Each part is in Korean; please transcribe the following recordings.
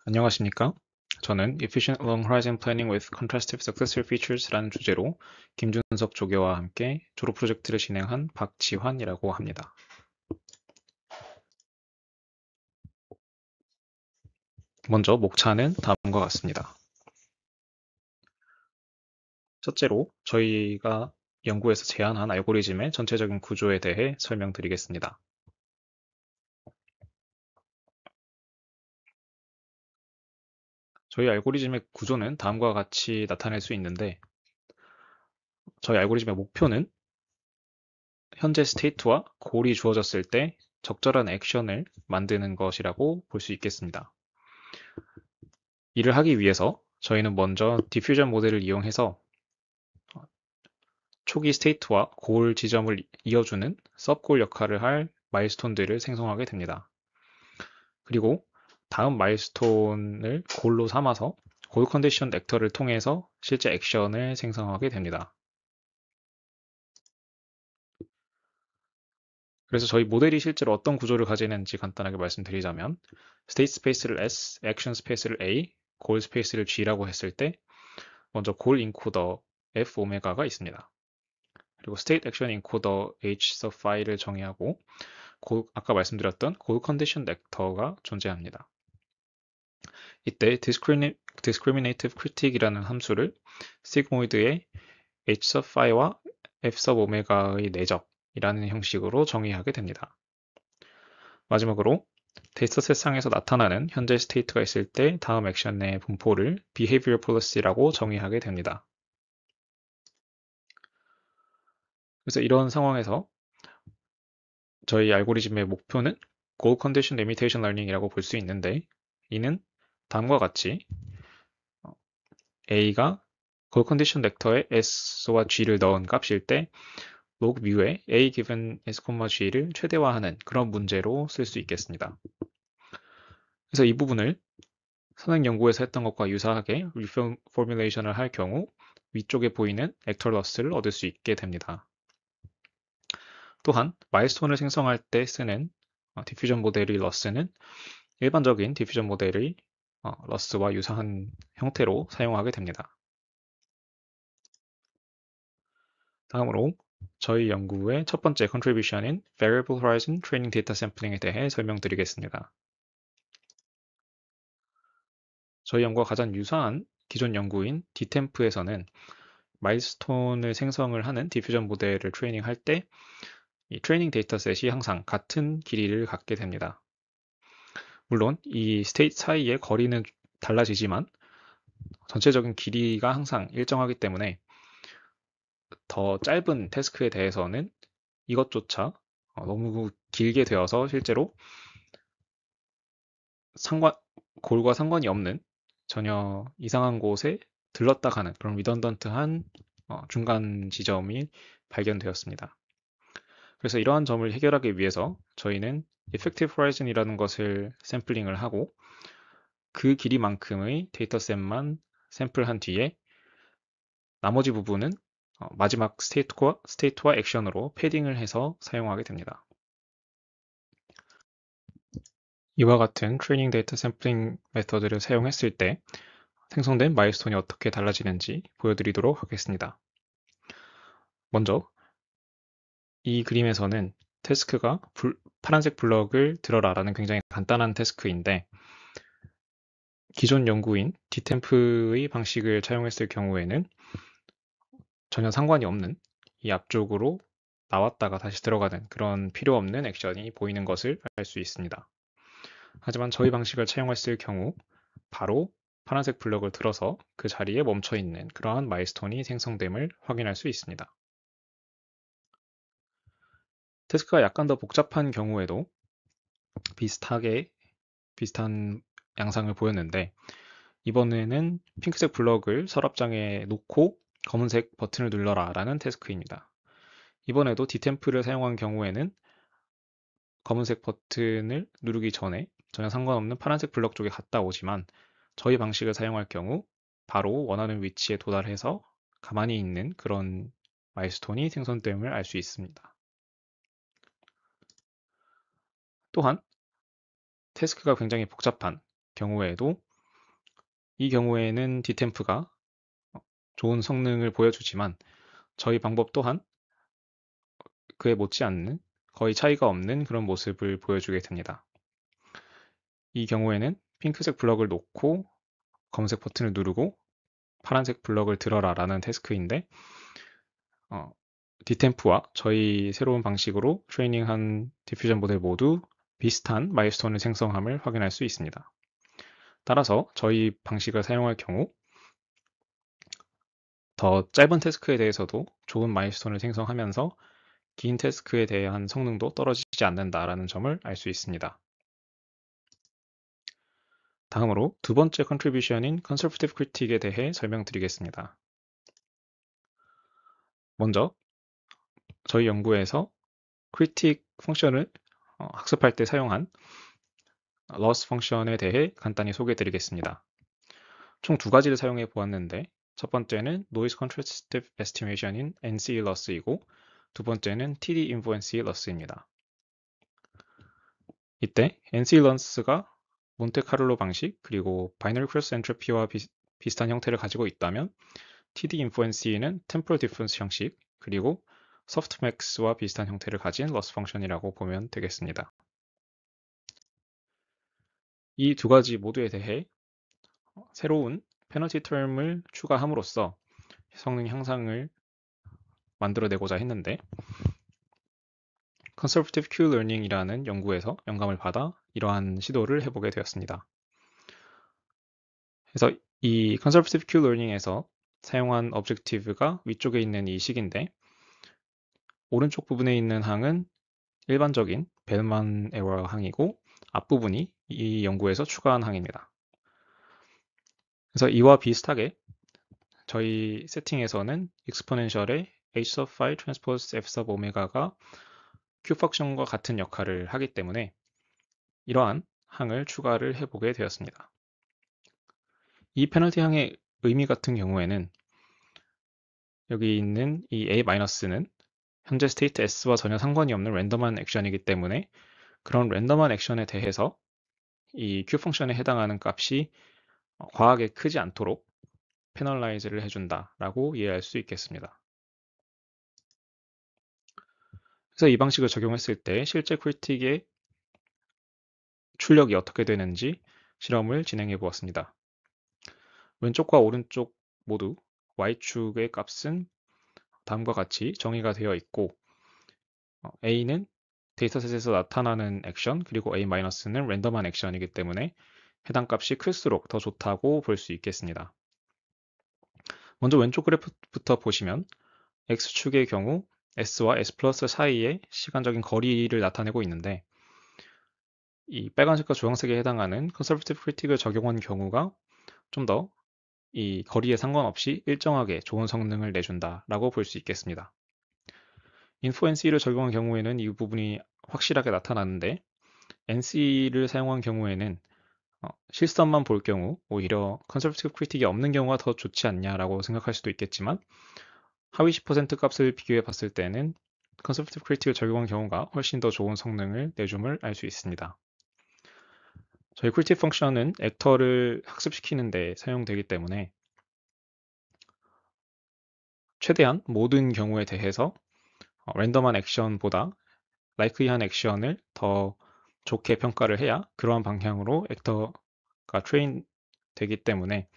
안녕하십니까? 저는 Efficient Long Horizon Planning with Contrastive Successor Features라는 주제로 김준석 조교와 함께 졸업 프로젝트를 진행한 박지환이라고 합니다. 먼저 목차는 다음과 같습니다. 첫째로 저희가 연구에서 제안한 알고리즘의 전체적인 구조에 대해 설명드리겠습니다. 저희 알고리즘의 구조는 다음과 같이 나타낼 수 있는데 저희 알고리즘의 목표는 현재 스테이트와 골이 주어졌을 때 적절한 액션을 만드는 것이라고 볼 수 있겠습니다. 이를 하기 위해서 저희는 먼저 디퓨전 모델을 이용해서 초기 스테이트와 골 지점을 이어주는 서브골 역할을 할 마일스톤들을 생성하게 됩니다. 그리고 다음 마일스톤을 골로 삼아서 골 컨디션 액터를 통해서 실제 액션을 생성하게 됩니다. 그래서 저희 모델이 실제로 어떤 구조를 가지는지 간단하게 말씀드리자면 스테이트 스페이스를 S, 액션 스페이스를 A, 골 스페이스를 G라고 했을 때 먼저 골 인코더 F 오메가가 있습니다. 그리고 state action encoder h sub 파일을 정의하고 아까 말씀드렸던 goal condition vector가 존재합니다. 이때 discriminative critique이라는 함수를 sigmoid의 h sub phi와 f sub omega의 내적이라는 형식으로 정의하게 됩니다. 마지막으로 데이터셋상에서 나타나는 현재 스테이트가 있을 때 다음 액션의 분포를 behavior policy라고 정의하게 됩니다. 그래서 이런 상황에서 저희 알고리즘의 목표는 Goal Condition Limitation Learning이라고 볼 수 있는데 이는 다음과 같이 A가 Goal Condition 벡터에 S와 G를 넣은 값일 때 log mu에 A given S, G를 최대화하는 그런 문제로 쓸 수 있겠습니다. 그래서 이 부분을 선행 연구에서 했던 것과 유사하게 리포뮬레이션을 할 경우 위쪽에 보이는 액터 러스를 얻을 수 있게 됩니다. 또한 마일스톤을 생성할 때 쓰는 디퓨전 모델의 러스는 일반적인 디퓨전 모델의 러스와 유사한 형태로 사용하게 됩니다. 다음으로 저희 연구의 첫 번째 컨트리뷰션인 Variable Horizon Training Data Sampling에 대해 설명드리겠습니다. 저희 연구와 가장 유사한 기존 연구인 DTEMP에서는 마일스톤을 생성을 하는 디퓨전 모델을 트레이닝할 때 이 트레이닝 데이터셋이 항상 같은 길이를 갖게 됩니다. 물론 이 스테이트 사이의 거리는 달라지지만 전체적인 길이가 항상 일정하기 때문에 더 짧은 태스크에 대해서는 이것조차 너무 길게 되어서 실제로 골과 상관이 없는 전혀 이상한 곳에 들렀다 가는 그런 리던던트한 중간 지점이 발견되었습니다. 그래서 이러한 점을 해결하기 위해서 저희는 Effective Horizon이라는 것을 샘플링을 하고 그 길이만큼의 데이터셋만 샘플한 뒤에 나머지 부분은 마지막 스테이트와 액션으로 패딩을 해서 사용하게 됩니다. 이와 같은 트레이닝 데이터 샘플링 메서드를 사용했을 때 생성된 마일스톤이 어떻게 달라지는지 보여드리도록 하겠습니다. 먼저 이 그림에서는 태스크가 파란색 블럭을 들어라라는 굉장히 간단한 태스크인데 기존 연구인 DTEMP의 방식을 차용했을 경우에는 전혀 상관이 없는 이 앞쪽으로 나왔다가 다시 들어가는 그런 필요 없는 액션이 보이는 것을 알 수 있습니다. 하지만 저희 방식을 차용했을 경우 바로 파란색 블럭을 들어서 그 자리에 멈춰 있는 그러한 마일스톤이 생성됨을 확인할 수 있습니다. 태스크가 약간 더 복잡한 경우에도 비슷한 양상을 보였는데 이번에는 핑크색 블럭을 서랍장에 놓고 검은색 버튼을 눌러라 라는 태스크입니다. 이번에도 디템프를 사용한 경우에는 검은색 버튼을 누르기 전에 전혀 상관없는 파란색 블럭 쪽에 갔다 오지만 저희 방식을 사용할 경우 바로 원하는 위치에 도달해서 가만히 있는 그런 마일스톤이 생성됨을 알 수 있습니다. 또한 태스크가 굉장히 복잡한 경우에도 이 경우에는 Dtem프가 좋은 성능을 보여주지만 저희 방법 또한 그에 못지않는 거의 차이가 없는 그런 모습을 보여주게 됩니다. 이 경우에는 핑크색 블럭을 놓고 검은색 버튼을 누르고 파란색 블럭을 들어라 라는 태스크인데 Dtem프와 저희 새로운 방식으로 트레이닝한 디퓨전 모델 모두 비슷한 마일스톤을 생성함을 확인할 수 있습니다. 따라서 저희 방식을 사용할 경우 더 짧은 태스크에 대해서도 좋은 마일스톤을 생성하면서 긴 태스크에 대한 성능도 떨어지지 않는다라는 점을 알 수 있습니다. 다음으로 두 번째 컨트리뷰션인 컨서버티브 크리틱에 대해 설명드리겠습니다. 먼저 저희 연구에서 크리틱 펑션을 학습할 때 사용한 loss 펑션에 대해 간단히 소개해드리겠습니다. 총 두 가지를 사용해 보았는데 첫 번째는 Noise Contrastive Estimation인 NC loss이고 두 번째는 TD Influence loss입니다. 이때 NC loss가 몬테카를로 방식 그리고 바이너리 크로스 엔트로피와 비슷한 형태를 가지고 있다면 TD Influence는 Temporal Difference 형식 그리고 Softmax와 비슷한 형태를 가진 loss 펑션이라고 보면 되겠습니다. 이 두 가지 모두에 대해 새로운 페널티 term을 추가함으로써 성능 향상을 만들어내고자 했는데 Conservative Q-Learning이라는 연구에서 영감을 받아 이러한 시도를 해보게 되었습니다. 그래서 이 Conservative Q-Learning에서 사용한 objective가 위쪽에 있는 이 식인데 오른쪽 부분에 있는 항은 일반적인 벨만 에러 항이고 앞부분이 이 연구에서 추가한 항입니다. 그래서 이와 비슷하게 저희 세팅에서는 exponential의 h sub phi transpose f sub 오메가가 q 펑션과 같은 역할을 하기 때문에 이러한 항을 추가를 해보게 되었습니다. 이 페널티 항의 의미 같은 경우에는 여기 있는 이 a-는 현재 스테이트 s와 전혀 상관이 없는 랜덤한 액션이기 때문에 그런 랜덤한 액션에 대해서 이 q 펑션에 해당하는 값이 과하게 크지 않도록 페널라이즈를 해준다라고 이해할 수 있겠습니다. 그래서 이 방식을 적용했을 때 실제 크리틱의 출력이 어떻게 되는지 실험을 진행해 보았습니다. 왼쪽과 오른쪽 모두 y축의 값은 다음과 같이 정의가 되어 있고 a는 데이터셋에서 나타나는 액션 그리고 a-는 랜덤한 액션이기 때문에 해당 값이 클수록 더 좋다고 볼 수 있겠습니다. 먼저 왼쪽 그래프부터 보시면 x축의 경우 s와 s 플러스 사이의 시간적인 거리를 나타내고 있는데 이 빨간색과 주황색에 해당하는 컨서버티브 크리틱을 적용한 경우가 좀 더 이 거리에 상관없이 일정하게 좋은 성능을 내준다라고 볼 수 있겠습니다. 인프luence를 적용한 경우에는 이 부분이 확실하게 나타나는데 NC를 사용한 경우에는 실선만 볼 경우 오히려 컨서버티브 크리틱이 없는 경우가 더 좋지 않냐라고 생각할 수도 있겠지만 하위 10% 값을 비교해 봤을 때는 컨서버티브 크리틱을 적용한 경우가 훨씬 더 좋은 성능을 내줌을 알 수 있습니다. 저희 크리틱 펑션은 액터를 학습시키는 데 사용되기 때문에 최대한 모든 경우에 대해서 랜덤한 액션보다 라이클리한 액션을 더 좋게 평가를 해야 그러한 방향으로 액터가 트레인 되기 때문에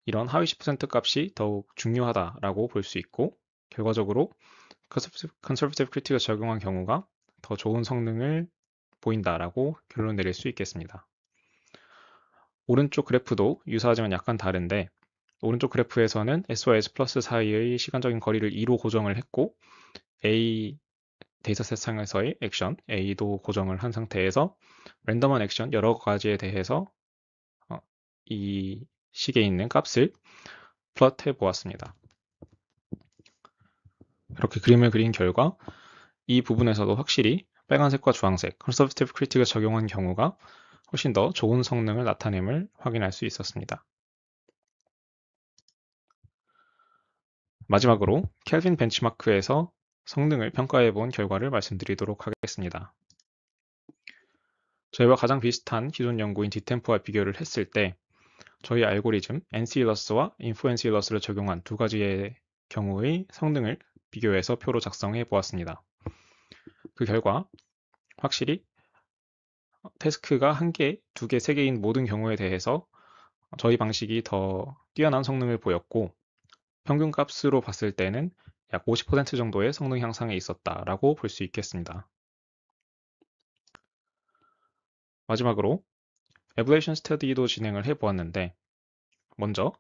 이런 하위 10% 값이 더욱 중요하다라고 볼 수 있고 결과적으로 컨서버티브 크리틱을 적용한 경우가 더 좋은 성능을 보인다라고 결론 내릴 수 있겠습니다. 오른쪽 그래프도 유사하지만 약간 다른데 오른쪽 그래프에서는 S와 S 플러스 사이의 시간적인 거리를 2로 고정을 했고 A 데이터셋 상에서의 액션 A도 고정을 한 상태에서 랜덤한 액션 여러 가지에 대해서 이 식에 있는 값을 플롯해 보았습니다. 이렇게 그림을 그린 결과 이 부분에서도 확실히 빨간색과 주황색 컨서버티브 크리틱을 적용한 경우가 훨씬 더 좋은 성능을 나타냄을 확인할 수 있었습니다. 마지막으로 켈빈 벤치마크에서 성능을 평가해 본 결과를 말씀드리도록 하겠습니다. 저희와 가장 비슷한 기존 연구인 Dtem프와 비교를 했을 때 저희 알고리즘 NC-LOS와 INFO-NC-LOS를 적용한 두 가지의 경우의 성능을 비교해서 표로 작성해 보았습니다. 그 결과 확실히 태스크가 1개, 2개, 3개인 모든 경우에 대해서 저희 방식이 더 뛰어난 성능을 보였고 평균 값으로 봤을 때는 약 50% 정도의 성능 향상이 있었다라고 볼 수 있겠습니다. 마지막으로 에블레이션 스터디도 진행을 해보았는데 먼저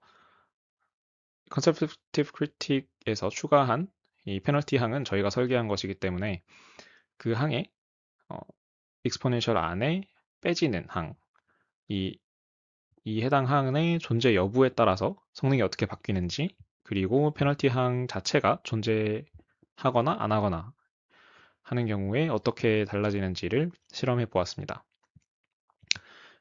컨서버티브 크리틱에서 추가한 이 페널티 항은 저희가 설계한 것이기 때문에 그 항에 익스포넨셜 안에 빼지는 항, 이 해당 항의 존재 여부에 따라서 성능이 어떻게 바뀌는지 그리고 페널티 항 자체가 존재하거나 안 하거나 하는 경우에 어떻게 달라지는지를 실험해 보았습니다.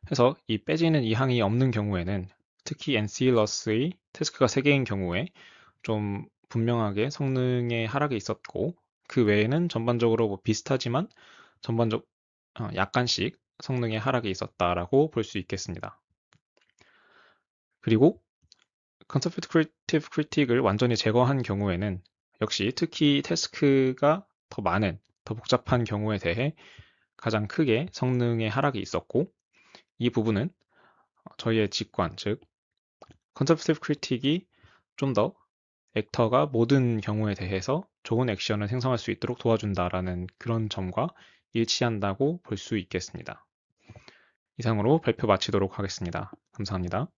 그래서 이 빼지는 이 항이 없는 경우에는 특히 NC-LOS의 태스크가 3개인 경우에 좀 분명하게 성능의 하락이 있었고 그 외에는 전반적으로 뭐 비슷하지만 약간씩 성능의 하락이 있었다라고 볼 수 있겠습니다. 그리고 컨서버티브 크리틱을 완전히 제거한 경우에는 역시 특히 태스크가 더 많은, 더 복잡한 경우에 대해 가장 크게 성능의 하락이 있었고 이 부분은 저희의 직관, 즉 컨서버티브 크리틱이 좀 더 액터가 모든 경우에 대해서 좋은 액션을 생성할 수 있도록 도와준다라는 그런 점과 일치한다고 볼 수 있겠습니다. 이상으로 발표 마치도록 하겠습니다. 감사합니다.